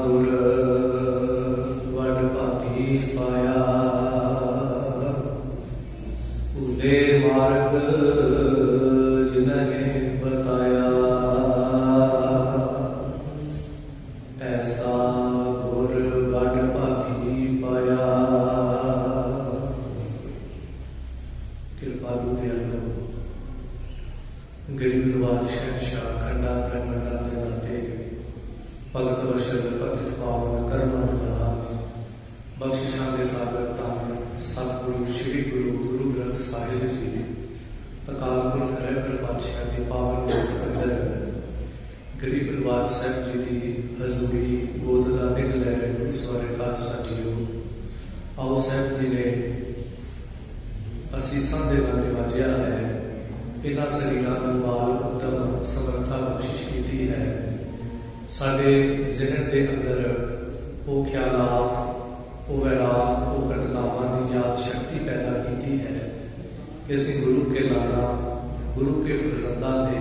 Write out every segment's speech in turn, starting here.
गुर वड भागी पाया, भूले मार्ग जिन्हें बताया, ऐसा गुर वड भागी पाया। कृपालु दयालु गरीब नवाज शहनशाह खंडा ब्रह्मंडा दे दाते, भगत बशर पतित पावन कर्म निधान, बख्शिशां दे सागर तान सतगुरु श्री गुरु ग्रंथ साहिब जी, अकाल पुरख रहबर पातशाह की पावन अंदर गरीब नवाज साहब जी की हजूरी गोद का निग लै रहे गुरु सवारे खालसा जीओ। आओ साहब जी ने असीसां दे नाल नवाजिया है, इन्हां शरीरां नूं बाल उत्तम समर्था बख्शिश की है। साडे ज़हन के अंदर वो ख्यालात, वो वैराग, वो घटनावां की याद शक्ति पैदा की है कि असीं गुरु के लाना, गुरु के फरजंदां दे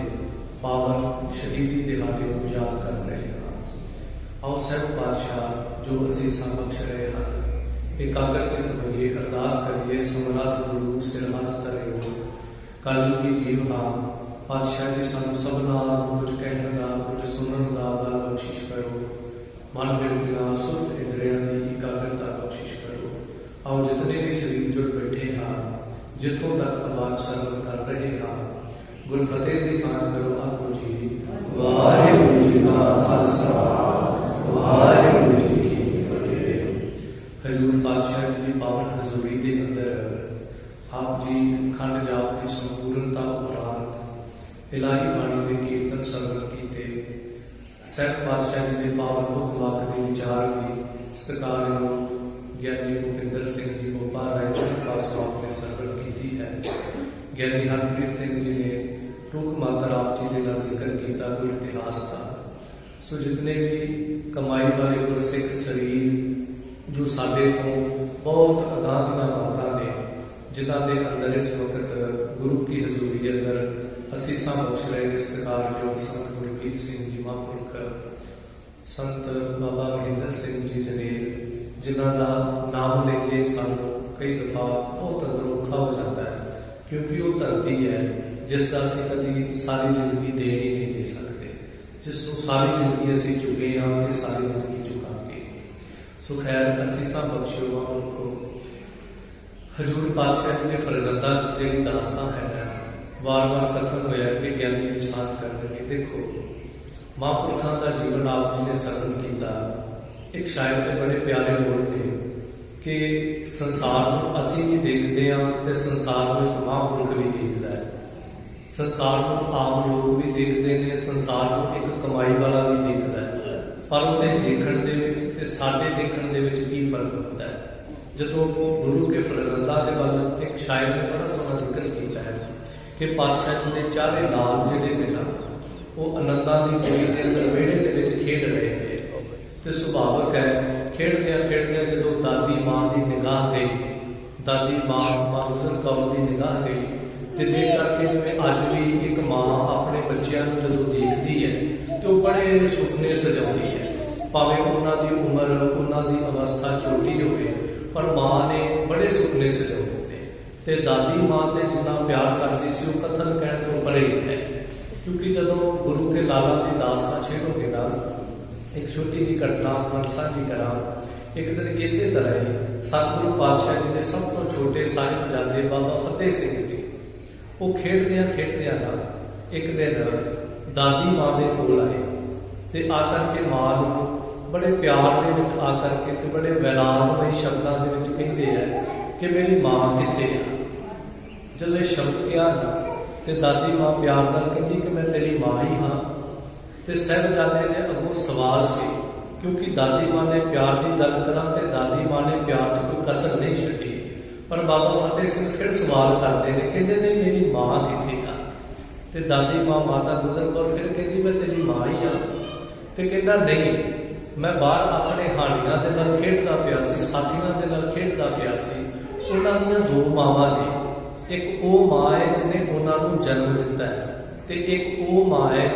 पावन शहीदी दिहाड़े को याद कर रहे हैं। आओ साहब पातशाह जो असीसां बख्श रहे हैं, एकाग्रचित होइए, अरदास करिए, समरथ गुरु सिर हथ धरे हो। कल की जीव हाँ पातशाह जी सानू सबना कुछ कहने का, कुछ सुनने का बल बख्शिश करो। मन बिरतियां सुरत इंद्रियां की एकाग्रता बख्शिश करो। आओ जितने भी शरीर जुड़ बैठे हाँ, जितों तक आवाज सरल कर रहे हाँ, गुरफतेह की सांझ करो। आखो जी वाहिगुरू जी का खालसा, वाहिगुरू जी की फतेह। हजूर पातशाह जी की पावन हजूरी के अंदर आप जी खंड जाप की संपूर्णता उपरांत इलाही बाणी के कीर्तन सरल किए। सैयद पातशाह जी के पावन मुख वाक के विचार भी सत्कारयोग ज्ञानी भूपिंदर सिंह जी बोपा राय जी पास ने सरल की है। ज्ञानी हरप्रीत सिंह जी ने टूक मात्र आप जी के नाल जिक्र किया कोई इतिहास का। सो जितने भी कमाई वाले गुरसिख शरीर जो साडे तो बहुत अगाह दी बातां ने, जिन्हां दे अंदर इस वक्त गुरु की हजूरी अंदर असीसां बख्श रहे ने सत्कारयोग संत गुरमीत सिंह जी महापुरख, संत बाबा महेंद्र सिंह जी जनेर, जिन्हां दा नाम लेते सानू कई दफा बहुत अंदर औखा हो जाता है, क्योंकि वो धरती है जिसका असीं कभी सारी जिंदगी दे ही नहीं दे सकते, जिसनूं सारी जिंदगी असीं चुके हाँ ते सारी जिंदगी चुकांगे। सो खैर असीसां बख्शो महापुरखो। हजूर पातशाह जी के फरजंदा जी दास्तां है, वार वार कथन होया कि ज्ञानी इंसान कर लगे। देखो महापुरखों का जीवन आप जी ने सरल किया। एक शायर के बड़े प्यारे बोल ने कि संसार को असीं भी देखते हाँ तो संसार को एक महापुरख भी देखता है, संसार को आम लोग भी देखते हैं, संसार को एक कमाई वाला भी देखता है, पर उन्हें देखण दे विच साडे देखण दे विच की फर्क होता है। जो गुरु के फरजंदा के वाल एक शायर ने बड़ा सोहना जिक्र किया है कि पातशाह जी के चारे लाल जिहड़े ने ना वो आनंदां दी कुड़ी के अंदर वेड़े दे विच खेड रहे हैं। तो सुभावक है खेडदियां खेडदियां जदों दादी माँ की निगाह गई, दादी माँ गुजर कौर की निगाह गई, तो देख करके जिवें अज भी एक माँ अपने बच्चों को जदों देखती है तो बड़े सुपने सजाती है, भावें उन्हां दी उम्र उन्हां दी अवस्था छोटी होवे, पर माँ ने बड़े सुपने सजाए। तो दादी माँ से जिन्ना प्यार करती सी वो कथन कहने तो परे है, क्योंकि जदों गुरु के लाला की दास्तां छेड़ोगे ना, एक छोटी जी घटना मैं साझी करा। एक दिन इस तरह ही सतगुरु पातशाह जी के सब तो छोटे साहिबजादे बाबा फतेह सिंह जी वो खेडदियां ना एक दिन दादी माँ के कोल आए, तो आकर के माँ को बड़े प्यार के विच आकर के बड़े वैरागमय शब्दों के विच कहते हैं कि मेरी माँ किथे है। जब ये शब्द किया ना तो दादी माँ प्यार नाल कहती कि मैं तेरी माँ ही हाँ। तो साहिबजादे ने अगों सवाल से, क्योंकि दादी माँ ने प्यार की गल करा तो दादी माँ ने प्यार की कोई कसर नहीं छड्डी, पर बाबा फतेह सिंह फिर सवाल करते हैं, कहते ने मेरी माँ किथे है। तो दादी माँ माता गुजर कौर फिर कहती मैं तेरी माँ ही हाँ। तो कहता नहीं, मैं बाहर अपने हानियां दे नाल खेडदा पिया सी, साथियों दे नाल खेडदा पिया सी। उन्हां दीयां दो मावां ने, एक वो माँ है जिन्हें उन्होंने जन्म दिता है, ਤੇ ਇੱਕ ਉਹ ਮਾਂ ਹੈ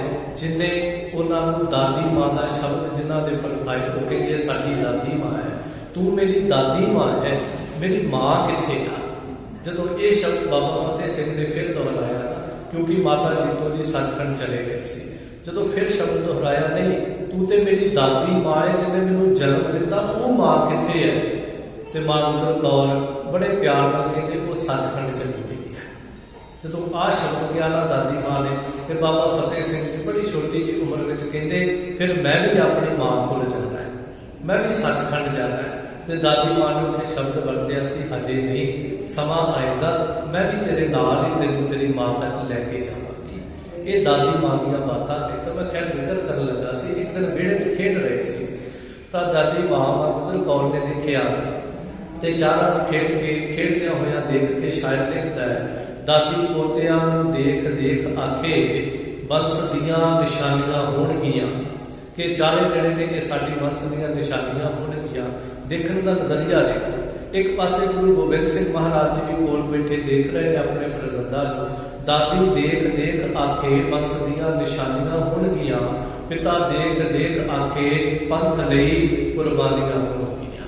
जिन्हें उन्होंने दादी माँ का शब्द जिन्होंने परखाए वो कहिए साडी दादी माँ है, तू मेरी दादी माँ है, मेरी माँ किथे आ। जदों ये शब्द बाबा फतेह सिंह ने फिर दोहराया ना, क्योंकि माता जीतो जी सचखंड चले गए सी, जदों फिर शब्द दोहराया नहीं तू तो मेरी दादी माँ है जिन्हें मैनू जन्म दिता, वो माँ किथे है। तो माँ गुजर कौर बड़े प्यार नाल कहते वो सचखंड चली गई है। जदों आ शब्द किया ना दादी माँ ने, फिर बाबा फतेह सिंह जी बड़ी छोटी जी उम्र में कहते फिर मैं भी अपनी माँ को जाना है, मैं भी सचखंड जाना है। तो दादी माँ ने उत्थे शब्द वरत्या सी, हजे नहीं समा आएगा मैं भी तेरे नाल ही तेनू तेरी माँ तक लैके जावांगी। ये दादी माँ दीयां बातां ने। तो मैं खैर जिक्र करन लगा सी, एक दिन विहड़े च खेड रहे सी तो दादी माँ गुजर कौर ने देखिया ते चारां नूं खेड के खेडदियां होइयां देख के शायद लिखदा है, दादी पोतियां नूं देख देख आखे वंश दियां निशानियां होणगियां। कि चारे जड़े ने ये साडी वंश दियां निशानियां होणगियां। देखण दा नज़रिया देखो, एक पासे गुरु गोबिंद सिंह महाराज जी भी कोल बैठे देख रहे हैं अपने फरजंदा नूं, दादी देख देख आखे वंश दियां निशानियां होणगियां, पिता देख देख आखे पंथ लई कुर्बानियां होणगियां।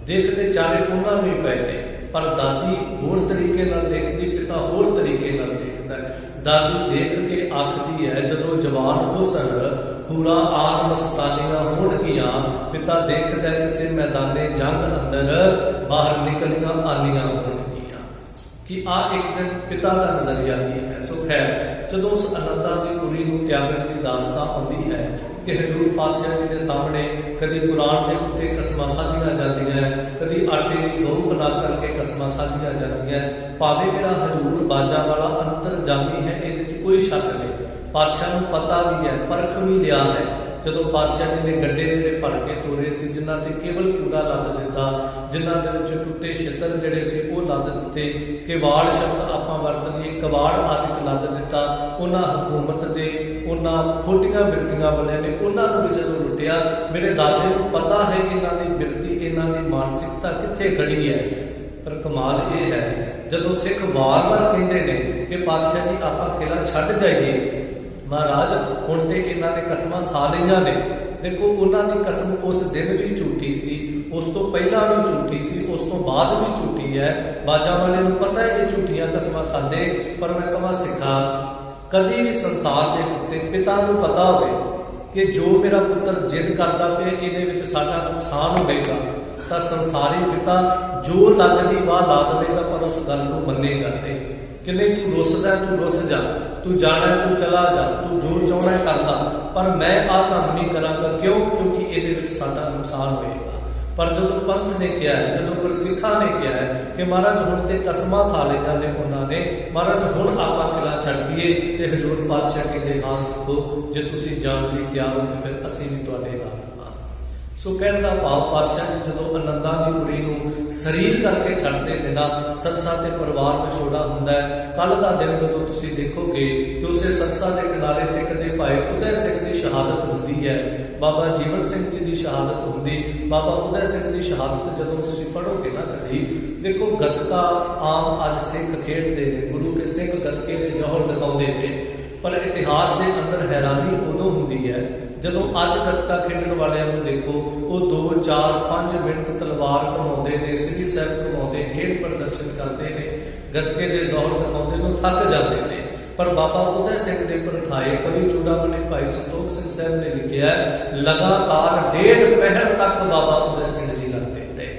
देखते चारे उन्हां नूं ही पए ने, पर दादी होर तरीके नाल देखदी, पिता होर तरीके नाल देखदा है। दादी देख के आखदी है जदों जवान हुसन पूरा आन मस्तानियां होणगियां, पिता देखदा है किसी मैदाने जंग अंदर बाहर निकलियां आनियां होणगियां। कि आ एक दिन पिता का नज़रिया की है। सो खैर जदों उस आनंदा की कुड़ी नूं त्यागण की दास्तां आउंदी है कि हजूर पातशाह जी के सामने कभी कुरान के उत्ते कसमां खाधियां जांदियां, कभी आटे की गऊ बना करके कसमां खाधियां जांदियां। भावें मेरा हजूर बाजा वाला अंतरजामी है, ये कोई शक नहीं, पातशाह नूं पता भी है, परख भी लिया है। जदों पातशाह जी ने गड्ढे जिहड़े भर के तोरे सी, जिन्हां ते केवल कूड़ा लद दिता, जिन्हां दे विच टुੱਟੇ छिੱਤਰ जिहड़े सी वो लद दिते, किवाड़ शब्द आपां वरत लईए कवाड़ आदि लद दिता, उन्हां हुकूमत दे उन्हां खोटियां बिरतियां वालियां ने उन्हां नूं भी जदों लुटिया। मेरे दादे नूं पता है इन्हां दी बिरती, इन्हां दी मानसिकता कित्थे खड़ी है। पर कमाल ये है जदों सिख वार वार कहंदे ने कि पातशाह जी आपां किला छड्ड जाइए, महाराज हुण ते इन्हां ने कसमां खा लईआं ने। देखो उन्हां दी कसम उस दिन भी झूठी सी, उस तो पहला भी झूठी सी, उस तो बाद भी झूठी है। बाजा वाले नूं पता है ये झूठियां कसमां खांदे, पर मैं कहां सिखा कदी भी संसार के उत्ते पिता नूं पता होवे कि जो मेरा पुत्र जिद करता पे इहदे विच साडा नुकसान होवेगा, तां संसारी पिता जो लगदी वाह ला देवेगा, पर उस गल नूं मन्नेगा ते कि नहीं तू रुसदा तू रुस जा, तू जाना तू चला जा, तू जो चाहना है करदा, पर मैं आ काम नहीं करांगा। क्यों? क्योंकि इहदे विच साडा नुकसान होएगा। पर जदों पंथ ने किया है, जदों गुरसिखा ने किया है कि महाराज हुण ते कसमां खा लईआं ने उन्होंने, महाराज हुण आपां किला छड्ड दईए, ते हजूर पातशाह कहंदे हां सिखो जे तुसीं जाण लई तैयार हो ते फिर असीं भी तुहाडे नाल। सो कहण दा भाव पातशाह जी जदों आनंदा की कुड़ी नूं शरीर करके छड्डदे ने ना, सत्सा ते परिवार विछोड़ा हुंदा है। कल दा दिन जदों तुसीं देखोगे कि उसे सत्सा के किनारे ते कदे भाई उदय सिंह की शहादत हुंदी है, बाबा जीवन सिंह जी की शहादत हुंदी, बाबा उदय सिंह की शहादत जदों तुसीं पढ़ोगे ना कदी, देखो गतका आम अज सिख खेडदे ने, गुरु के सिख गतके दे जौहर दिखाउंदे ने, पर इतिहास के अंदर हैरानी उदों हुंदी है जदों अज गतका खेडण वालियां नूं देखो, वो 2 4 5 मिनट तलवार घुमाउंदे ने, सिंह साहब घुमाउंदे, खेड प्रदर्शन करते हैं, गतके दे जौहर दिखाउंदे नूं थक जाते हैं। पर बाबा उदय सिंह के परथाए कवि चूड़ामणी भाई संतोख सिंह साहब ने लिखिया लगातार 1.5 पहर तक बाबा उदय सिंह जी लगते रहे।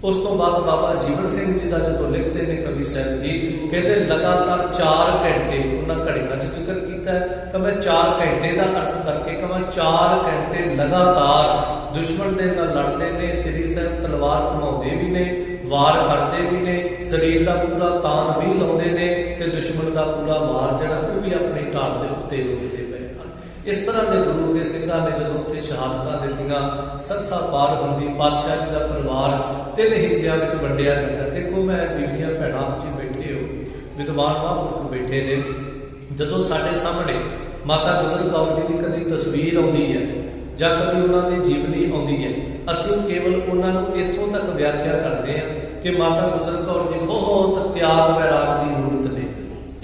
उस तो बाद बाबा जीवन सिंह जी का जो लिखते हैं कवि साहब जी कहते लगातार 4 घंटे उन्होंने घड़ी का जिक्र किया है कि मैं 4 घंटे का अर्थ करके कहा 4 घंटे लगातार दुश्मन के नाल लड़ते ने, श्री साहब तलवार घुमाते भी ने, वार करते भी ने, शरीर का पूरा तान भी लाते हैं, तो दुश्मन का पूरा वार जड़ा वो भी अपनी ढाल के उत्ते रोकते पे। इस तरह के गुरु के सिंघां ने जदों उत्थे शहादतां दित्तियां, सरसा पार हुंदी, पातशाह जी का परिवार 3 हिस्सियां विच वंडिया जांदा। देखो मैं बीबियां भैणां जी बैठे हो, विद्वान महापुरख बैठे ने, जदों साडे सामने माता गुजर कौर जी की कभी तस्वीर आउंदी है जां कभी उन्होंने जीवनी आउंदी है, असीं केवल उन्होंने इत्थों तक व्याख्या करते हैं कि माता गुजर कौर जी बहुत त्याग वैराग की मूर्त ने।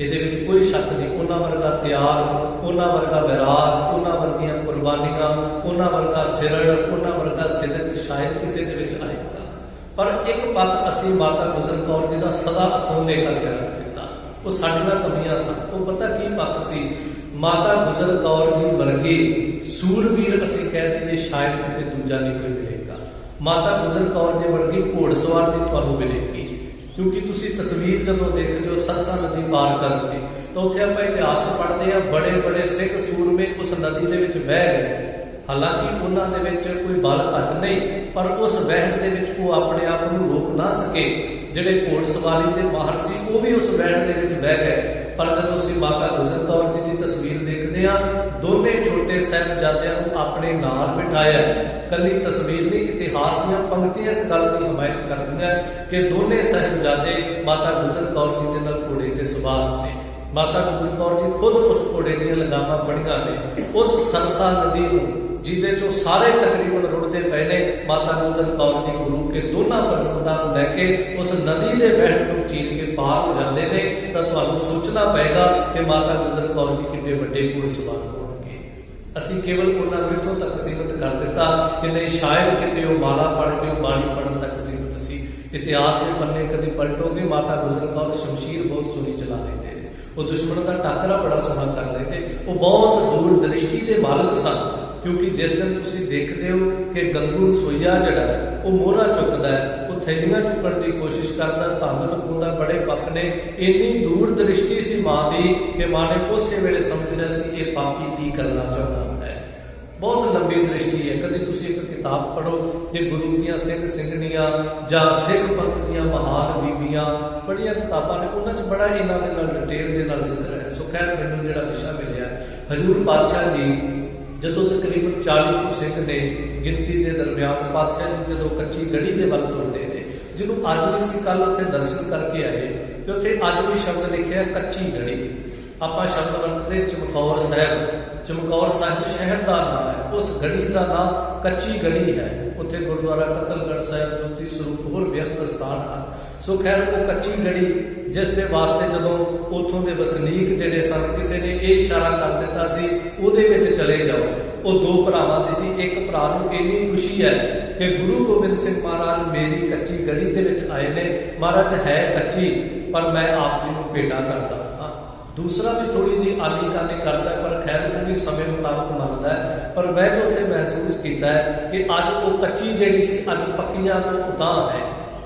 ਇਹਦੇ ਵਿੱਚ ਕੋਈ ਸ਼ੱਕ ਨਹੀਂ। ਉਹਨਾਂ ਵਰਗਾ ਤਿਆਗ, ਉਹਨਾਂ ਵਰਗਾ ਵਿਰਾਗ, ਉਹਨਾਂ ਵਰਗੀਆਂ ਕੁਰਬਾਨੀਆਂ, ਉਹਨਾਂ ਵਰਗਾ ਸਿਰੜ, ਉਹਨਾਂ ਵਰਗਾ ਸਿਦਕ ਸ਼ਾਇਦ ਕਿਸੇ ਦੇ ਵਿੱਚ ਆਏਗਾ। ਪਰ ਇੱਕ ਪੱਖ ਅਸੀਂ ਮਾਤਾ ਗੁਜਰ ਕੌਰ ਜੀ ਦਾ ਸਦਾ ਅਖੋਲੇ ਕਰਕੇ ਰੱਖ ਦਿੱਤਾ। ਉਹ ਸਾਡੀਆਂ ਕਮੀਆਂ ਸਨ। ਉਹ ਪਤਾ ਕੀ ਪੱਖ ਸੀ? ਮਾਤਾ ਗੁਜਰ ਕੌਰ ਜੀ ਵਰਗੇ ਸੂਰਬੀਰ ਅਸੀਂ ਕਹਿ ਦਈਏ ਸ਼ਾਇਦ ਕਿਤੇ ਦੂਜਾ ਨਹੀਂ ਕੋਈ ਮਿਲੇਗਾ। ਮਾਤਾ ਗੁਜਰ ਕੌਰ ਜੀ ਵਰਗੀ ਘੋੜਸਵਾਰ ਨਹੀਂ ਤੁਹਾਨੂੰ ਮਿਲੇਗੀ। ਕਿਉਂਕਿ ਤੁਸੀਂ ਤਸਵੀਰ ਜਦੋਂ ਦੇਖਦੇ ਹੋ ਸਰਸਾ ਨਦੀ ਪਾਰ ਕਰਕੇ, ਤਾਂ ਉੱਥੇ ਆਪਾਂ ਇਤਿਹਾਸ 'ਚ ਪੜ੍ਹਦੇ ਹਾਂ ਬੜੇ ਬੜੇ ਸਿੱਖ ਸੂਰਮੇ ਉਸ ਨਦੀ ਦੇ ਵਿੱਚ ਵਹਿ ਗਏ। ਹਾਲਾਂਕਿ ਉਹਨਾਂ ਦੇ ਵਿੱਚ ਕੋਈ ਬਲ ਘੱਟ ਨਹੀਂ, ਪਰ ਉਸ ਵਹਿਣ ਦੇ ਵਿੱਚ ਉਹ ਆਪਣੇ ਆਪ ਨੂੰ ਰੋਕ ਨਾ ਸਕੇ। ਜਿਹੜੇ ਘੋੜਸਵਾਰੀ ਦੇ ਮਾਹਰ ਸੀ ਉਹ ਵੀ ਉਸ ਵਹਿਣ ਦੇ ਵਿੱਚ ਬਹਿ ਗਏ। ਪਰ ਜਦੋਂ ਅਸੀਂ ਮਾਤਾ ਗੁਜਰ ਕੌਰ ਜੀ ਦੀ ਤਸਵੀਰ ਦੇਖਦੇ ਹਾਂ, ਦੋਨੇ ਛੋਟੇ ਸਾਹਿਬਜ਼ਾਦਿਆਂ ਨੂੰ ਆਪਣੇ ਨਾਲ ਬਿਠਾਇਆ। ਕੱਲੀ ਤਸਵੀਰ ਨਹੀਂ, ਇਤਿਹਾਸ ਦੀਆਂ ਪੰਕਤੀਆਂ ਇਸ ਗੱਲ ਦੀ ਹਮਾਇਤ ਕਰਦੀਆਂ ਕਿ ਦੋਨੇ ਸਾਹਿਬਜ਼ਾਦੇ ਮਾਤਾ ਗੁਜਰ ਕੌਰ ਜੀ ਦੇ ਨਾਲ ਘੋੜੇ ਤੇ ਸਵਾਰ ਨੇ। ਮਾਤਾ ਗੁਜਰ ਕੌਰ ਜੀ ਖੁਦ ਉਸ ਘੋੜੇ ਦੀਆਂ ਲਗਾਮਾਂ ਪੜੀਆਂ ਨੇ। ਉਸ ਸਰਸਾ ਨਦੀ ਨੂੰ ਜਿਹਦੇ ਚੋਂ ਸਾਰੇ ਤਕਰੀਬਨ ਰੁੜਦੇ ਪਏ ਨੇ, ਮਾਤਾ ਗੁਜਰ ਕੌਰ ਜੀ ਗੁਰੂ ਕੇ ਦੋਨਾਂ ਫਰਜ਼ੰਦਾਂ ਨੂੰ ਲੈ ਕੇ ਉਸ ਨਦੀ ਦੇ ਵਹਿਣ ਨੂੰ ਚੀਰ ਕੇ ਪਾਰ ਹੋ ਜਾਂਦੇ ਨੇ। ਤਾਂ ਤੁਹਾਨੂੰ ਸੋਚਣਾ ਪਏਗਾ ਕਿ ਮਾਤਾ ਗੁਜਰ ਕੌਰ ਜੀ ਕਿੰਨੇ ਵੱਡੇ ਘੋੜਸਵਾਰ ਹੋਣਗੇ। ਅਸੀਂ ਕੇਵਲ ਉਹਨਾਂ ਨੂੰ ਇੱਥੋਂ ਤੱਕ ਸੀਮਿਤ ਕਰ ਦਿੱਤਾ ਕਿ ਨਹੀਂ ਸ਼ਾਇਦ ਕਿਤੇ ਉਹ ਮਾਲਾ ਪੜ੍ਹ ਕੇ ਉਹ ਬਾਣੀ ਪੜ੍ਹਨ ਤੱਕ ਸੀਮਿਤ ਸੀ। ਇਤਿਹਾਸ ਦੇ ਪੰਨੇ ਕਦੀ ਪਲਟੋਗੇ, ਮਾਤਾ ਗੁਜਰ ਕੌਰ ਸ਼ਮਸ਼ੀਰ ਬਹੁਤ ਸੋਹਣੀ ਚਲਾ ਲੈਂਦੇ ਨੇ। ਉਹ ਦੁਸ਼ਮਣ ਦਾ ਟਾਕਰਾ ਬੜਾ ਸੋਹਣਾ ਕਰ ਲੈਂਦੇ। ਉਹ ਬਹੁਤ ਦੂਰ ਦ੍ਰਿਸ਼ਟੀ ਦੇ ਮਾਲਕ ਸਨ। ਕਿਉਂਕਿ ਜਿਸ ਦਿਨ ਤੁਸੀਂ ਦੇਖਦੇ ਹੋ ਕਿ ਗੰਗੂ ਰਸੋਈਆ ਜਿਹੜਾ ਹੈ ਉਹ ਮੋਹਰਾ ਚੁੱਕਦਾ ਹੈ, ਉਹ ਥੈਲੀਆਂ ਚੁੱਕਣ ਦੀ ਕੋਸ਼ਿਸ਼ ਕਰਦਾ, ਧਨ ਲਗਾਉਂਦਾ, ਬੜੇ ਪੱਕ ਨੇ। ਇੰਨੀ ਦੂਰ ਦ੍ਰਿਸ਼ਟੀ ਸੀ ਮਾਂ ਦੀ ਕਿ ਮਾਂ ਨੇ ਉਸੇ ਵੇਲੇ ਸਮਝ ਲਿਆ ਸੀ ਇਹ ਪਾਪੀ ਕੀ ਕਰਨਾ ਚਾਹੁੰਦਾ ਹੈ। ਬਹੁਤ ਲੰਬੀ ਦ੍ਰਿਸ਼ਟੀ ਹੈ। ਕਦੇ ਤੁਸੀਂ ਇੱਕ ਕਿਤਾਬ ਪੜ੍ਹੋ ਕਿ ਗੁਰੂ ਦੀਆਂ ਸਿੰਘ ਸਿੰਘਣੀਆਂ ਜਾਂ ਸਿੱਖ ਪੰਥ ਦੀਆਂ ਮਹਾਨ ਬੀਬੀਆਂ, ਬੜੀਆਂ ਕਿਤਾਬਾਂ ਨੇ, ਉਹਨਾਂ 'ਚ ਬੜਾ ਇਹਨਾਂ ਦੇ ਨਾਲ ਡਿਟੇਲ ਦੇ ਨਾਲ ਜ਼ਿਕਰ ਹੈ। ਸੋ ਖੈਰ ਮੈਨੂੰ ਜਿਹੜਾ ਵਿਸ਼ਾ ਮਿਲਿਆ, ਹਜ਼ੂਰ ਪਾਤਸ਼ਾਹ ਜੀ ਜਦੋਂ ਤਕਰੀਬਨ 40 ਸਿੰਘ ਨੇ ਗਿਣਤੀ ਦੇ ਦਰਮਿਆਨ, ਪਾਤਸ਼ਾਹ ਜੀ ਜਦੋਂ ਕੱਚੀ ਗੜੀ ਦੇ ਵੱਲ ਤੁਰਦੇ ਨੇ, ਜਿਹਨੂੰ ਅੱਜ ਵੀ ਅਸੀਂ ਕੱਲ ਉੱਥੇ ਦਰਸ਼ਨ ਕਰਕੇ ਆਏ, ਤੇ ਉੱਥੇ ਅੱਜ ਵੀ ਸ਼ਬਦ ਲਿਖਿਆ ਕੱਚੀ ਗੜੀ। ਆਪਾਂ ਸ਼ਬਦ ਵਰਤਦੇ ਚਮਕੌਰ ਸਾਹਿਬ। ਚਮਕੌਰ ਸਾਹਿਬ ਸ਼ਹਿਰ ਦਾ ਨਾਮ ਹੈ, ਉਸ ਗੜੀ ਦਾ ਨਾਮ ਕੱਚੀ ਗੜੀ ਹੈ। ਉੱਥੇ ਗੁਰਦੁਆਰਾ ਕਤਲਗੜ੍ਹ ਸਾਹਿਬ, ਜੋਤੀ ਸਰੂਪ, ਹੋਰ ਬੇਅੰਤ ਸਥਾਨ ਹਨ। ਸੋ ਖੈਰ ਉਹ ਕੱਚੀ ਗੜੀ ਜਿਸ ਦੇ ਵਾਸਤੇ ਜਦੋਂ ਉੱਥੋਂ ਦੇ ਵਸਨੀਕ ਜਿਹੜੇ ਸਨ, ਕਿਸੇ ਨੇ ਇਹ ਇਸ਼ਾਰਾ ਕਰ ਦਿੱਤਾ ਸੀ ਉਹਦੇ ਵਿੱਚ ਚਲੇ ਜਾਓ। ਉਹ ਦੋ ਭਰਾਵਾਂ ਦੀ ਸੀ। ਇੱਕ ਭਰਾ ਨੂੰ ਇੰਨੀ ਖੁਸ਼ੀ ਹੈ ਕਿ ਗੁਰੂ ਗੋਬਿੰਦ ਸਿੰਘ ਮਹਾਰਾਜ ਮੇਰੀ ਕੱਚੀ ਗੜੀ ਦੇ ਵਿੱਚ ਆਏ ਨੇ। ਮਹਾਰਾਜ ਹੈ ਕੱਚੀ, ਪਰ ਮੈਂ ਆਪ ਜੀ ਨੂੰ ਭੇਟਾ ਕਰਦਾ। ਦੂਸਰਾ ਵੀ ਥੋੜੀ ਜਿਹੀ ਆਗਿਆਕਾਰੀ ਕਰਦਾ, ਪਰ ਖੈਰ ਉਹ ਵੀ ਸਮੇਂ ਮੁਤਾਬਕ ਮੰਨਦਾ ਹੈ। ਪਰ ਮੈਂ ਤਾਂ ਉੱਥੇ ਮਹਿਸੂਸ ਕੀਤਾ ਹੈ ਕਿ ਅੱਜ ਉਹ ਕੱਚੀ ਜਿਹੜੀ ਸੀ ਅੱਜ ਪੱਕੀਆਂ ਤੋਂ ਉਤਾਂਹ ਹੈ।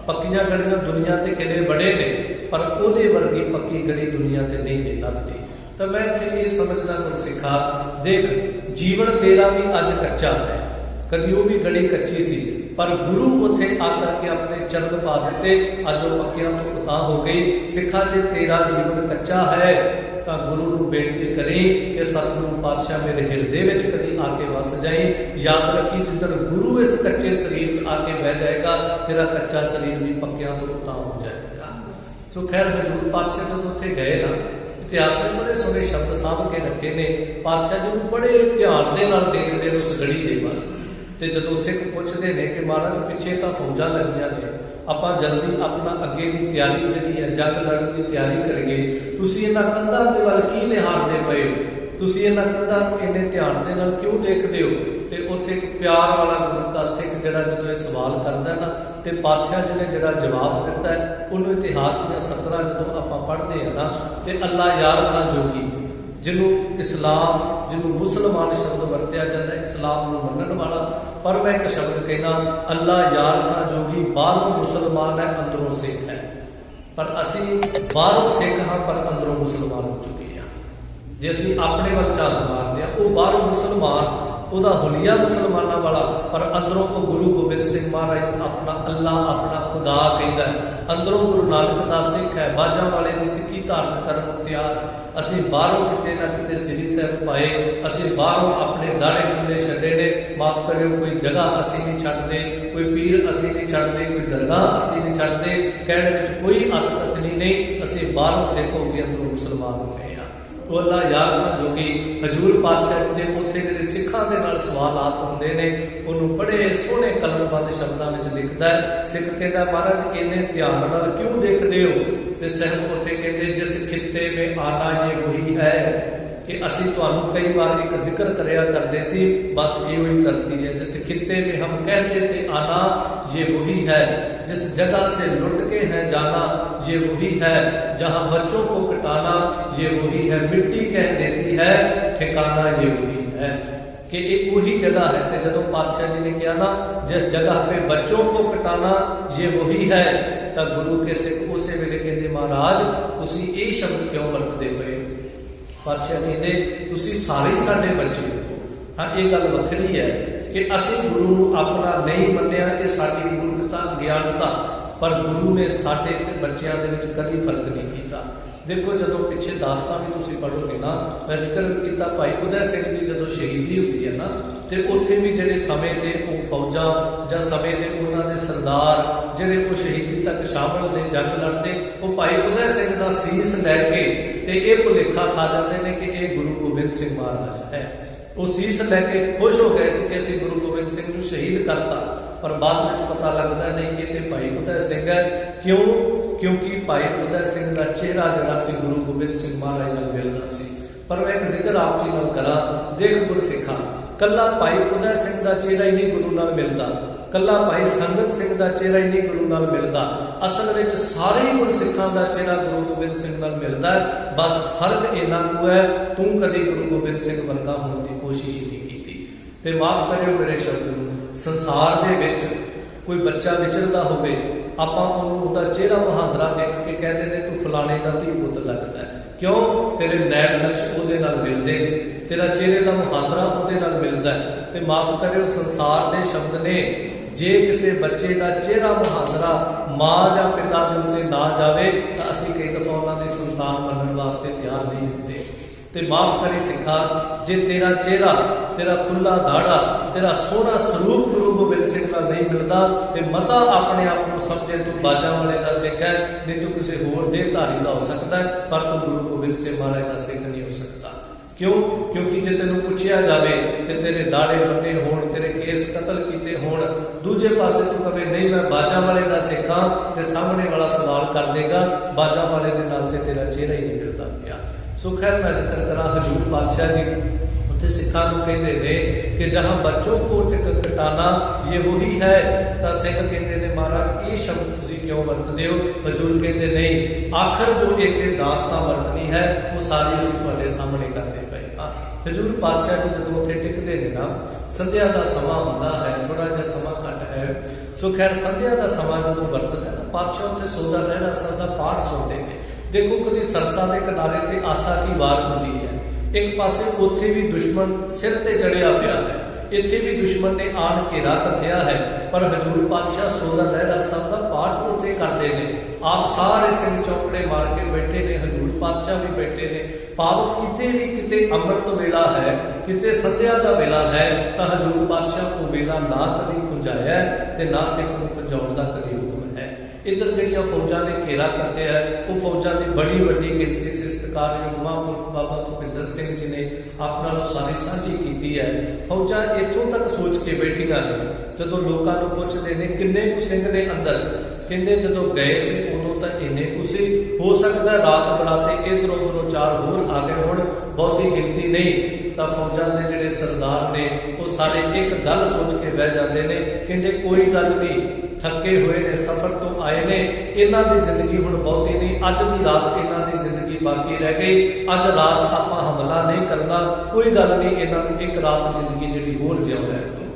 ਪੱਕੀਆਂ ਗੜੀਆਂ ਦੁਨੀਆ ਤੇ ਕਿਤੇ ਬੜੇ ਨੇ, ਪਰ ਉਹਦੇ ਵਰਗੀ ਪੱਕੀ ਗੜੀ ਦੁਨੀਆ ਤੇ ਨਹੀਂ ਜੇ ਲੱਗਦੀ। ਤਾਂ ਮੈਂ ਇੱਥੇ ਇਹ ਸਮਝਦਾ ਗੁਰਸਿੱਖਾ, ਦੇਖ ਜੀਵਨ ਤੇਰਾ ਵੀ ਅੱਜ ਕੱਚਾ ਹੈ। ਕਦੀ ਉਹ ਵੀ ਗੜੀ ਕੱਚੀ ਸੀ, ਪਰ ਗੁਰੂ ਉੱਥੇ ਆ ਕਰਕੇ ਆਪਣੇ ਚਰਨ ਪਾ ਦਿੱਤੇ। ਅੱਜ ਉਹ ਪੱਕਿਆਂ ਤੋਂ ਉਤਾਂਹ ਹੋ ਗਈ। ਸਿੱਖਾ ਜੇ ਤੇਰਾ ਜੀਵਨ ਕੱਚਾ ਹੈ ਤਾਂ ਗੁਰੂ ਨੂੰ ਬੇਨਤੀ ਕਰੀ ਕਿ ਸਤਿਗੁਰੂ ਪਾਤਸ਼ਾਹ ਮੇਰੇ ਹਿਰਦੇ ਵਿੱਚ ਕਦੀ ਆ ਕੇ ਵਸ ਜਾਈ। ਯਾਦ ਰੱਖੀ ਜਿੱਦਣ ਗੁਰੂ ਇਸ ਕੱਚੇ ਸਰੀਰ 'ਚ ਆ ਕੇ ਬਹਿ ਜਾਏਗਾ, ਤੇਰਾ ਕੱਚਾ ਸਰੀਰ ਵੀ ਪੱਕਿਆਂ ਤੋਂ ਉਤਾਂਹ ਹੋ ਜਾਏਗਾ। ਸੋ ਖੈਰ ਹਜ਼ੂਰ ਪਾਤਸ਼ਾਹ ਜਦੋਂ ਉੱਥੇ ਗਏ ਨਾ, ਇਤਿਹਾਸ ਦੇ ਬੜੇ ਸੋਹਣੇ ਸ਼ਬਦ ਸਾਂਭ ਕੇ ਰੱਖੇ ਨੇ। ਪਾਤਸ਼ਾਹ ਜੀ ਨੂੰ ਬੜੇ ਧਿਆਨ ਦੇ ਨਾਲ ਦੇਖਦੇ ਨੇ ਉਸ ਗੜੀ ਦੇ ਵੱਲ। ਤੇ ਜਦੋਂ ਸਿੱਖ ਪੁੱਛਦੇ ਨੇ ਕਿ ਮਹਾਰਾਜ ਪਿੱਛੇ ਤਾਂ ਫੌਜਾਂ ਲੱਗੀਆਂ ਨੇ, ਆਪਾਂ ਜਲਦੀ ਆਪਣਾ ਅੱਗੇ ਦੀ ਤਿਆਰੀ ਜਿਹੜੀ ਹੈ ਜੰਗ ਲੜਨ ਦੀ ਤਿਆਰੀ ਕਰੀਏ, ਤੁਸੀਂ ਇਹਨਾਂ ਕੰਧਾਂ ਦੇ ਵੱਲ ਕੀ ਨਿਹਾਰਦੇ ਪਏ ਹੋ? ਤੁਸੀਂ ਇਹਨਾਂ ਕੰਧਾਂ ਨੂੰ ਇੰਨੇ ਧਿਆਨ ਦੇ ਨਾਲ ਕਿਉਂ ਦੇਖਦੇ ਹੋ? ਤੇ ਉੱਥੇ ਇੱਕ ਪਿਆਰ ਵਾਲਾ ਗੁਰੂ ਦਾ ਸਿੱਖ ਜਿਹੜਾ ਜਦੋਂ ਇਹ ਸਵਾਲ ਕਰਦਾ ਨਾ, ਤੇ ਪਾਤਸ਼ਾਹ ਜੀ ਨੇ ਜਿਹੜਾ ਜਵਾਬ ਦਿੱਤਾ ਹੈ, ਉਹਨੂੰ ਇਤਿਹਾਸ ਦੀਆਂ ਸਤਰਾਂ ਜਦੋਂ ਆਪਾਂ ਪੜ੍ਹਦੇ ਹਾਂ ਨਾ, ਤੇ ਅੱਲਾ ਯਾਰ ਖਾਂ ਜੋਗੀ, ਜਿਹਨੂੰ ਇਸਲਾਮ, ਜਿਹਨੂੰ ਮੁਸਲਮਾਨ ਸ਼ਬਦ ਵਰਤਿਆ ਜਾਂਦਾ, ਇਸਲਾਮ ਨੂੰ ਮੰਨਣ ਵਾਲਾ। ਪਰ ਮੈਂ ਇੱਕ ਸ਼ਬਦ ਕਹਿਣਾ, ਅੱਲਾ ਯਾਰ ਖਾਂ ਜੋਗੀ ਬਾਹਰੋਂ ਮੁਸਲਮਾਨ ਹੈ, ਅੰਦਰੋਂ ਸਿੱਖ ਹੈ। ਪਰ ਅਸੀਂ ਬਾਹਰੋਂ ਸਿੱਖ ਹਾਂ, ਪਰ ਅੰਦਰੋਂ ਮੁਸਲਮਾਨ ਹੋ ਚੁੱਕੇ ਹਾਂ। ਜੇ ਅਸੀਂ ਆਪਣੇ ਵੱਲ ਝਾਤ ਮਾਰਦੇ ਹਾਂ, ਉਹ ਬਾਹਰੋਂ ਮੁਸਲਮਾਨ, ਉਹਦਾ ਹੁਲੀਆ ਮੁਸਲਮਾਨਾਂ ਵਾਲਾ, ਪਰ ਅੰਦਰੋਂ ਉਹ ਗੁਰੂ ਗੋਬਿੰਦ ਸਿੰਘ ਮਹਾਰਾਜ ਆਪਣਾ ਅੱਲਾ, ਆਪਣਾ ਖੁਦਾ ਕਹਿੰਦਾ ਹੈ। ਅੰਦਰੋਂ ਗੁਰੂ ਨਾਨਕ ਦਾ ਸਿੱਖ ਹੈ, ਬਾਜਾਂ ਵਾਲੇ ਦੀ ਸਿੱਖੀ ਧਾਰਨ ਕਰਨ ਨੂੰ ਤਿਆਰ। ਅਸੀਂ ਬਾਹਰੋਂ ਕਿਤੇ ਨਾ ਕਿਤੇ ਸ੍ਰੀ ਸਾਹਿਬ ਪਾਏ, ਅਸੀਂ ਬਾਹਰੋਂ ਆਪਣੇ ਦਾੜੇ ਕੁੰਡੇ ਛੱਡੇ ਨੇ। ਮਾਫ ਕਰਿਓ, ਕੋਈ ਜਗ੍ਹਾ ਅਸੀਂ ਨਹੀਂ ਛੱਡਦੇ, ਕੋਈ ਪੀਰ ਅਸੀਂ ਨਹੀਂ ਛੱਡਦੇ, ਕੋਈ ਦਰਗਾਹ ਅਸੀਂ ਨਹੀਂ ਛੱਡਦੇ। ਕਹਿਣ ਵਿੱਚ ਕੋਈ ਹਕੀਕਤ ਨਹੀਂ। ਅਸੀਂ ਬਾਹਰੋਂ ਸਿੱਖ ਹੋ ਕੇ ਅੰਦਰੋਂ ਮੁਸਲਮਾਨ ਹੋ ਗਏ ਹਾਂ। ਉਹ ਅੱਲਾ ਯਾਰ ਖਾਂ ਜੋਗੀ ਹਜ਼ੂਰ ਪਾਤਸ਼ਾਹ ਜੀ ਦੇ ਉੱਥੇ ਜਿਹੜੇ ਸਿੱਖਾਂ ਦੇ ਨਾਲ ਸਵਾਲਾਤ ਹੁੰਦੇ ਨੇ, ਉਹਨੂੰ ਬੜੇ ਸੋਹਣੇ ਕਲਮਬੰਦ ਸ਼ਬਦਾਂ ਵਿੱਚ ਲਿਖਦਾ ਹੈ। ਸਿੱਖ ਕਹਿੰਦਾ, ਮਹਾਰਾਜ ਇੰਨੇ ਧਿਆਨ ਨਾਲ ਕਿਉਂ ਦੇਖਦੇ ਹੋ? ਤੇ ਤੇ ਸਹਿਬ ਉੱਥੇ ਕਹਿੰਦੇ ਜਿਸ ਖਿੱਤੇ में आना ये वही है कि ਅਸੀਂ ਤੁਹਾਨੂੰ ਕਈ ਵਾਰ ਇੱਕ ਜ਼ਿਕਰ ਕਰਿਆ ਕਰਦੇ ਸੀ, बस ये वही धरती है। जिस खित्ते में हम कहते थे आना ये वही है, जिस जगह से लुट के हैं जाना ये वही है, जहाँ बच्चों को कटाना ये वही है, मिट्टी कह देती है ठिकाना ये वही है, कि एक वही जगह है। तो जब पातशाह जी ने कहा ना जिस जगह पे बच्चों को कटाना ये वही है, तो गुरु के सिख उस वेले कहते महाराज तुसी ये शब्द क्यों वरतते पे? पातशाह कहते तुसी सारे ही साडे बच्चे हो। हाँ ये गल वखरी है कि असीं गुरु नूं अपना नहीं मन्निया, ये साडी मूर्खता ज्ञानता, पर गुरु ने साडे ते बच्चियां दे विच कदी फर्क नहीं कीता। देखो जदों पिछे दास्तां भी तुसीं पढ़ोगे ना, मैं जिक्र कीता भाई उदय सिंह जी जदों शहीदी हुंदी है ना, ते उत्थे भी जिहड़े समय दे वो फौजां जां समय दे उन्हां दे सरदार जिहड़े वो शहीदी तक शामिल ने जंग लड़ते, वो भाई उदय सिंह दा सीस लैके ते ये भुलेखा खा जाते हैं कि ये गुरु गोबिंद सिंह महाराज है। वो सीस लैके खुश हो गए कि असीं गुरु गोबिंद सिंह नूं शहीद करता, पर बाद में पता लगता नहीं कि ये भाई उदय सिंह है। क्यों? क्योंकि भाई उदय सिंह का चेहरा जिहड़ा सी गुरु गोबिंद सिंह महाराज नाल मिलदा सी। पर मैं एक जिक्र आप जी नाल करा, देख गुरसिखा कला भाई उदय सिंह का चेहरा ही नहीं गुरु नाल मिलता, कला भाई संगत सिंह का चेहरा ही नहीं गुरु नाल मिलता, असल में सारे ही गुरसिखां का चेहरा गुरु गोबिंद सिंह नाल मिलता है। बस फर्क इन्ना कु है तू कभी गुरु गोबिंद सिंह वर्गा होने की कोशिश ही नहीं की। ते माफ करियो मेरे शब्द नूं, संसार दे विच कोई बच्चा विचरदा होवे, आपां उहनूं उहदा चेहरा मुहांदरा देख के कह दिंदे तू फलाणे दा धी पुੱਤ लगदा है। क्यों? तेरे नैन नक्श उहदे नाल मिलदे, तेरा चेहरे का मुहांदरा उहदे नाल मिलदा है। ते माफ करियो संसार दे शब्द ने जे किसी बच्चे का चेहरा मुहांदरा माँ या पिता के उत्ते ना जाए तो असीं कई दफा उन्होंने संतान बनने वास्ते तैयार नहीं होते। तो माफ करी सिखा जे तेरा चेहरा तेरा खुला दाड़ा तेरा सोहना स्वरूप गुरु गोबिंद सिंह का नहीं मिलता तो मता अपने आप को समझे तू बाजा वाले का सिख है, नहीं तो किसी होर देहधारी का हो सकता है, पर तू गुरु गोबिंद सिंह महाराज का सिख नहीं हो सकता। क्यों? क्योंकि जे तेन पूछया जाए तो तेरे दाड़े बन्ने होण, तेरे केस कतल किए होण, दूजे पासे तू कहे नहीं मैं बाजा वाले का सिख हाँ, तो सामने वाला सवाल कर देगा बाजा वाले के नाल ते तेरा चेहरा ही नहीं मिलता क्या। सो खैर मैं जिक्र करा हजूर पातशाह जी उत्थे सिखां नूं कहंदे ने कि जहां बच्चों को कटाना ये वही है, तो सिख कहते ने महाराज ये शब्द तुसीं क्यों वरतदे हो? हजूर कहते नहीं, आखिर जो एक दास्तां वरतनी है वो सारी असीं तुहाडे सामने करदे पए हां। हजूर पातशाह जी जदों उत्थे टिकदे ने ना, संध्या का समा हुंदा है, थोड़ा जिहा समा घट है। सो खैर संध्या का समा जदों वरतदा ना, पातशाह उत्थे सोदा रहना सदा पाठ सुनते हैं। देखो कभी सरसा के किनारे ते आसा की वार होती है, एक पासे उत्थे भी दुश्मन सिर ते चढ़िया पिया है, इत्थे भी दुश्मन ने आन घेरा घत्या है, पर हजूर पातशाह सोदा लहरा साहब का पाठ उत्थे करते हैं। आप सारे सिंह चौकड़े मार के बैठे ने, हजूर पातशाह भी बैठे ने। भाव किते भी किते अमृत वेला है, किते संध्या का वेला है, तो हजूर पातशाह को वेला ना कभी खुंजाया ते ना सिख को खुंजाउण दा कभी हुक्म है। इधर जड़िया फौजा ने घेरा करते हैं, वो फौजा की बड़ी वड्डी गिनती से सत्कारयोग महापुरख बाबा भुपिंदर सिंह जी ने अपना सारी साझी की है। फौजा इतों तक सोच के बैठिया ने, जो लोगों को पुछते हैं किन्ने कु सिंह ने अंदर, कहते जो गए से उदों तो इन्ने कुछ हो सकता है रात बराते इधरों उधरों चार होर आ गए होण, बहुती गिनती नहीं। तो फौजा के जिहड़े सरदार ने वो सारे एक गल सोच के बह जाते हैं, कहते कोई गल नहीं, थके हुए ने सफर तो आए ने, इन्हां दी जिंदगी हुण बहुती नहीं, अज की रात इन्हां दी जिंदगी बाकी रह गई, अज रात आपां हमला नहीं करना, कोई गल नहीं, इन्हां नूं एक रात जिंदगी जिहड़ी होर जिउं लैण दो।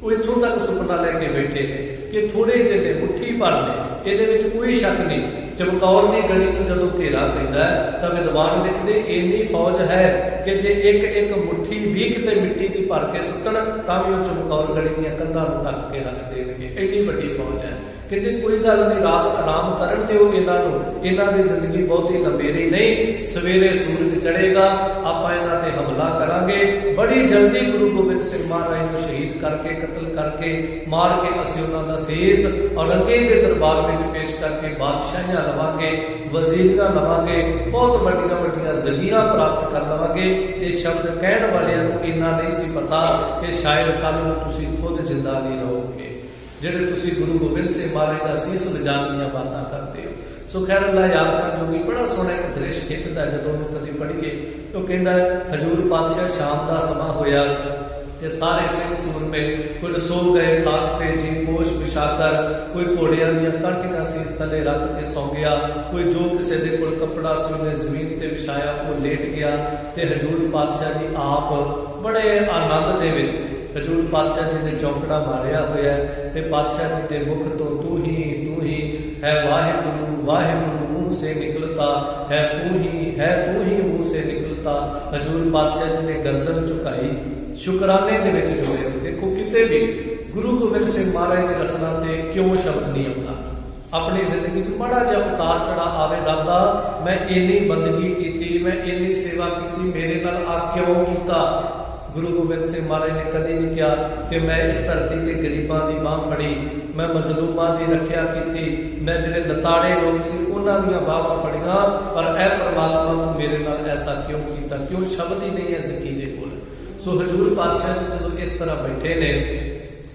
वो इत्थों तक सुपना लैके बैठे ने कि थोड़े जिहे मुट्ठी भर ने, इहदे विच कोई शक नहीं। चमकौर की गली को जो घेरा पैंदा है तो विद्वान लिखते इन्नी फौज है कि जे एक एक मुट्ठी भी किते मिट्टी की भर के सुट्टण तां भी वो चमकौर गली दी कंधां नूं ढक के रख देणगे, इन्नी वड्डी फौज है। कहते कोई गल नहीं, रात आराम करन दिओ इन्हां नूं, इन्हां दी जिंदगी बहुती लंबेरी नहीं, सवेरे सूरज चढ़ेगा आपां इन्हां ते हमला करांगे, बड़ी जल्दी गुरु गोबिंद सिंह महाराज नूं शहीद करके कतल करके मार के असीं उन्हां दा सीस औरंगजेब दे दरबार विच पेश करके बादशाहियां लवांगे, वजीरां लवांगे, बहुत वड्डियां वड्डियां जगीरां प्राप्त कर लवांगे। ये शब्द कहण वालियां नूं इन्ना नहीं सी पता कि शायद कल नूं तुसीं खुद जिंदा नहीं रहोगे, ਜਿਹੜੇ ਤੁਸੀਂ ਗੁਰੂ ਗੋਬਿੰਦ ਸਿੰਘ ਮਹਾਰਾਜ ਦਾ ਸੀਸ ਵਜਾਉਣ ਦੀਆਂ ਬਾਤਾਂ ਕਰਦੇ ਹੋ। सो खैर अल्लाह याद का जोगी बड़ा सोहना एक दृश्य खिंचता है जो कभी पढ़िए तो कहता है हजूर पातशाह शाम का समा होया ते सारे सिंह सूरमे कोई सो गए खाक पे जी पोश बिछाकर, कोई घोड़ियां दी काठियां सीस थले रख के सौ गया, कोई जो किसी दे कोल कपड़ा सी उन्हें जमीन ते बिछाया वो लेट गया। ते हजूर पातशाह जी आप बड़े आनंद दे विच हजूर पातशाह जी ने चौंकड़ा मारिया होया ते पातशाह जी के मुख तो तू ही है वाहिगुरू वाहिगुरू मुंह से निकलता है, तू ही मुंह से निकलता। हजूर पातशाह जी ने गर्दन झुकाई शुकराने दे विच जोड़े। देखो किते भी गुरु गोबिंद सिंह महाराज की रसना ते क्यों शब्द नहीं आता। अपनी जिंदगी च माड़ा जिहा उतार चढ़ा आवे, दादा मैं इन्नी बंदगी की, मैं इन्नी सेवा की, मेरे नाल आ क्यों कीता। गुरु गोबिंद सिंह महाराज ने कभी नहीं कहा कि मैं इस धरती के गरीबां की बांह फड़ी, मैं मजलूमां की रखिया की, मैं जिहड़े लताड़े लोग सी उन्हां दीयां बाहां फड़ियां, पर ऐ परमात्मा तू मेरे नाल ऐसा क्यों कीता। क्यों शब्द ही नहीं है ज़िकी दे कोल। सो हजूर पातशाह जी जो इस तरह बैठे ने,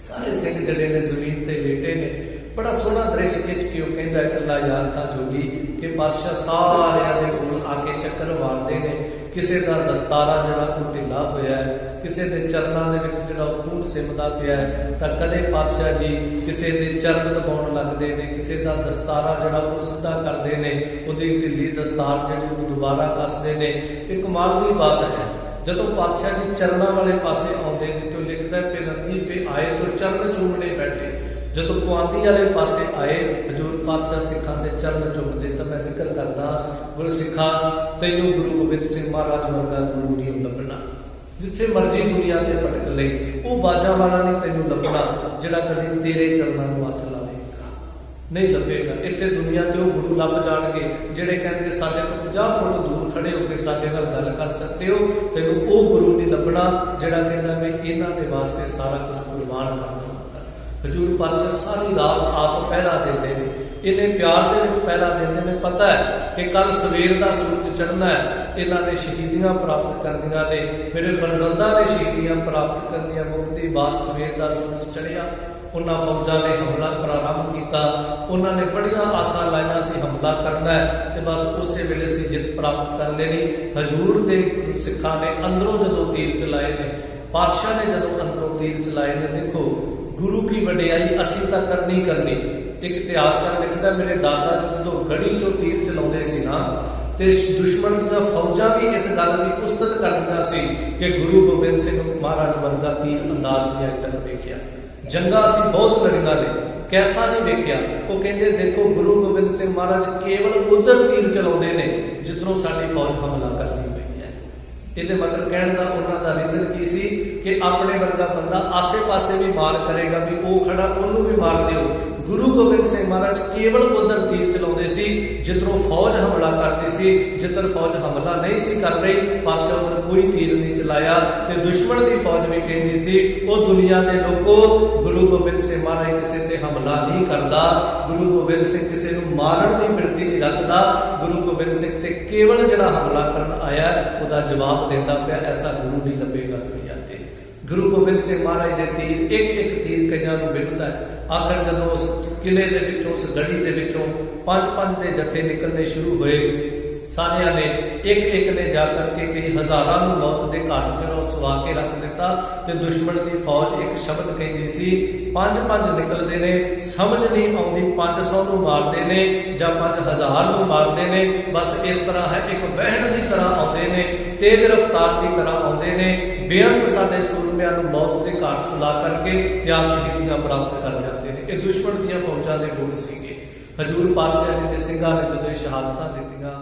सारे सिंह जिहड़े ने जमीन ते लेटे ने, बड़ा सोहना दृश्य खिंच के वो कहता है अल्लाह याद का जोगी कि पातशाह सारियां दे कोल आके चक्कर मारते हैं। किसी का दस्तारा जिहड़ा वो ढिला होया है, किसी के चरणों के विच जिहड़ा खून सिमदा पिया है, तो कदे पातशाह जी किसी के चरण दबाउण लगते हैं, किसी का दस्तारा जिहड़ा वो सीधा करते हैं, उहदी ढिली दस्तार जिहड़ी वो दोबारा कसते हैं। ये कमाल की बात है। जदों पातशाह जी चरणों वाले पासे आउंदे जितों लिखता है नदी पे आए तो चरण चूमने बैठे, जदों पुआंदी वाले पासे आए हजूर पातशाह सिखां दे चरण चूमदे। तो मैं जिक्र करदा गुरु सिखा तैनूं गुरु गोबिंद सिंह महाराज वर्गा गुरु नहीं लभना। जिथे मर्जी दुनिया ते भटक ले वो बाजा वाला नहीं तैनूं लभना जिहड़ा कदी तेरे चरणों नूं हत्थ लावेगा, नहीं लभेगा। इत्थे दुनिया ते वो गुरु लभ जाणगे जिहड़े कहणगे साडे तो 50 फुट दूर खड़े होकर साडे नाल गल कर सकते हो। तैनूं वो गुरु नहीं लभना जिहड़ा कहंदा मैं इन्हां दे वास्ते सारा कुछ कुर्बान कर दूंगा। हजूर पातशाह सारी रात आप पहरा देते हैं, इन्हें प्यार दे विच पहरा देते हैं। पता है कि कल सवेर का सूरज चढ़ना है, इन्होंने शहीदियां प्राप्त करनियां ने, मेरे फरजंदा ने शहीदियां प्राप्त करनियां। मुक्ति बाद सवेर का सूरज चढ़िया, उन्होंने फौजा ने हमला प्रारंभ किया, उन्होंने बड़िया आसा लाइया से हमला करना है, तो बस उस वेले से जित प्राप्त कर लेनी। हजूर के सिखा ने अंदरों जो तीर चलाए ने, पातशाह ने जो अंदरों तीर चलाए ने, देखो गुरु की वडियाई असी तो करनी करनी। एक इतिहासकार लिखता मेरे दादा जो गढ़ी जो तीर चलाते सी ना, ते दुश्मन दी फौजा भी इस गल की उस्तत करदियां सी कि गुरु गोबिंद सिंह महाराज वर्गा तीर अंदाज नहीं अज तक वेख्या। जंगा असी बहुत लड़ियां ने, कैसा नहीं वेख्या। वो कहते देखो गुरु गोबिंद सिंह महाराज केवल उधर तीर चलाते हैं जिधरों साडी फौज हमला करती पई है। ये मगर कहने का उन्होंने रीजन की सी कि अपने वर्गा बंदा आसे पासे भी मार करेगा भी वो खड़ा उन्होंने भी मार दियो। गुरु गोबिंद सिंह महाराज केवल उधर तीर चलाते सी जिधरों फौज हमला करती सी, जिधर फौज हमला नहीं सी कर रही पातशाह उधर कोई तीर नहीं चलाया। तो दुश्मन की फौज भी कहती सी वो दुनिया के लोगों गुरु गोबिंद सिंह महाराज किसी से हमला नहीं करता, गुरु गोबिंद सिंह किसी को मारन की बिरती नहीं रखता, गुरु गोबिंद सिंह ते केवल जिहड़ा हमला करन आया उसका जवाब देता पाया, ऐसा गुरु नहीं लभेगा दुनिया ते। गुरु गोबिंद सिंह महाराज के तीर एक एक तीर कईयां नूं विढ़दा है। आखिर जदों उस किले दे विचों उस गढ़ी दे विचों 5-5 दे जथे निकलने शुरू हुए, सारिया ने एक ने जाकर के कई हजारां नूं मौत के घाट पर सवा के रख दिता। ते दुश्मन की फौज एक शब्द कहती सी 5-5 निकलते ने, समझ नहीं आती 500 नूं मारते ने जां 5000 नूं मारते ने। बस इस तरह है एक वहण की तरह आते ने, तेज रफ्तार की तरह आते ने, बेअंत साडे सूरमिਆਂ ਨੂੰ मौत के घाट सुला करके त्याग शहीदियां प्राप्त कर जाते थे। ये दुश्मन दी फौजां दे गुण सीगे। हजूर पातशाह जी के सिंघां ने जदों शहादतां दित्तियां